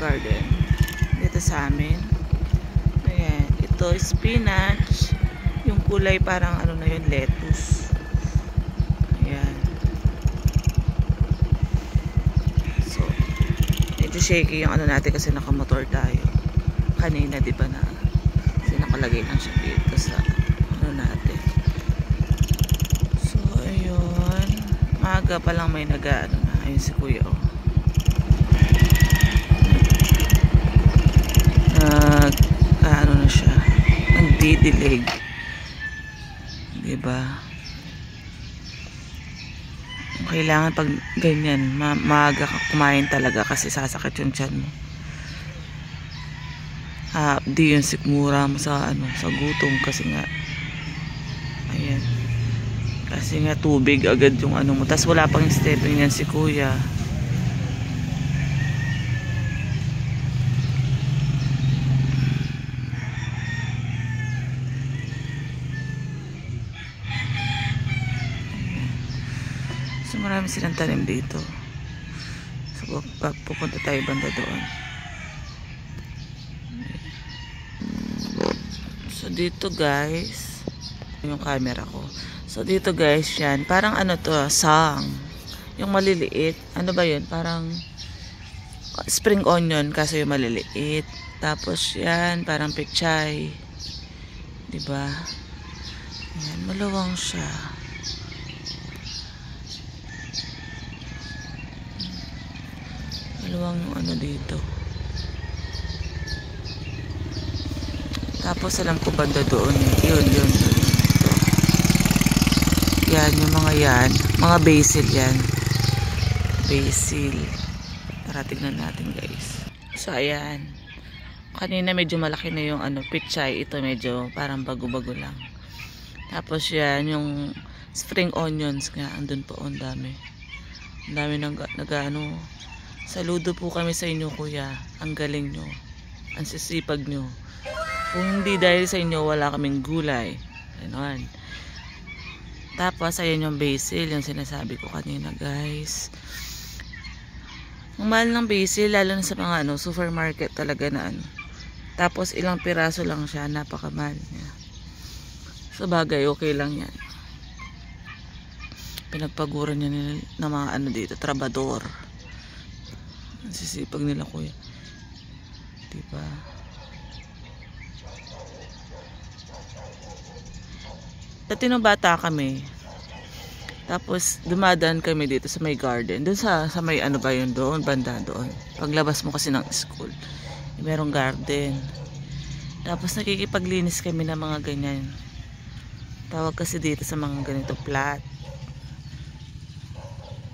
garden dito sa amin. Ayan, ito spinach, yung kulay parang ano na yun, lettuce. Ayan, so medyo shaky yung ano natin kasi nakamotor tayo kanina, di ba, na kasi nakalagay lang siya dito sa ano natin. So ayun, maaga pa lang may nag-ano na. Ayun si kuya, oh. Ano na siya, nagdidilig, diba? Kailangan pag ganyan maaga ka kumain talaga kasi sasakit yung tiyan mo. Di yung sikmura mo sa ano, sa gutom kasi nga ayan, kasi nga tubig agad yung ano mo, tas wala pang stepping yan si kuya. So marami silang tanim dito. So pupunta tayo banda doon. So dito guys, yung camera ko. So dito guys, yan parang ano to, sang. Yung maliliit, ano ba yun? Parang spring onion kaso yung maliliit. Tapos yan, parang pechay. Diba? Yan, maluwang siya. Maluwang yung ano dito. Tapos alam ko banda doon. Yun. Yan, yung mga yan. Mga basil yan. Basil. Tara, tignan natin guys. So ayan. Kanina medyo malaki na yung ano, pechay. Ito medyo parang bago-bago lang. Tapos yan, yung spring onions nga. Andun po, ang dami. Ang dami nag-ano. Saludo po kami sa inyo kuya. Ang galing nyo. Ang sisipag nyo. Kung hindi dahil sa inyo, wala kaming gulay. Ganon. Tapos, ayan yung basil. Yung sinasabi ko kanina guys. Ang mahal ng basil, lalo na sa mga ano, supermarket talaga na ano. Tapos, ilang piraso lang siya. Napakamahal niya. Sa bagay, okay lang yan. Pinagpaguran niya ng mga ano dito, trabador. Ang sisipag nila kuya. Diba? Dati nung bata kami, tapos dumadaan kami dito sa may garden. Doon sa may ano ba yun doon, banda doon. Paglabas mo kasi ng school, merong garden. Tapos nakikipaglinis kami ng mga ganyan. Tawag kasi dito sa mga ganito, plat.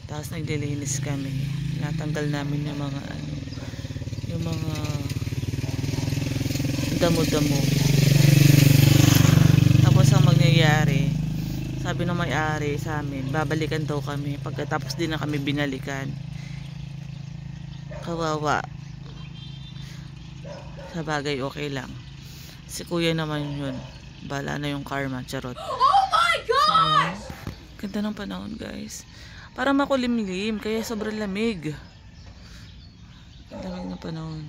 Tapos naglilinis kami. Natanggal namin yung mga ano, yung mga damo-damo. Tapos ang mangyayari, sabi ng may-ari sa amin, babalikan daw kami. Pagkatapos din na kami binalikan. Kawawa. Sa bagay, okay lang. Si kuya naman yun. Bala na yung karma. Charot. Oh my God! So, ganda ng panahon guys. Para makulimlim, kaya sobrang lamig. Ang lamig ng panahon.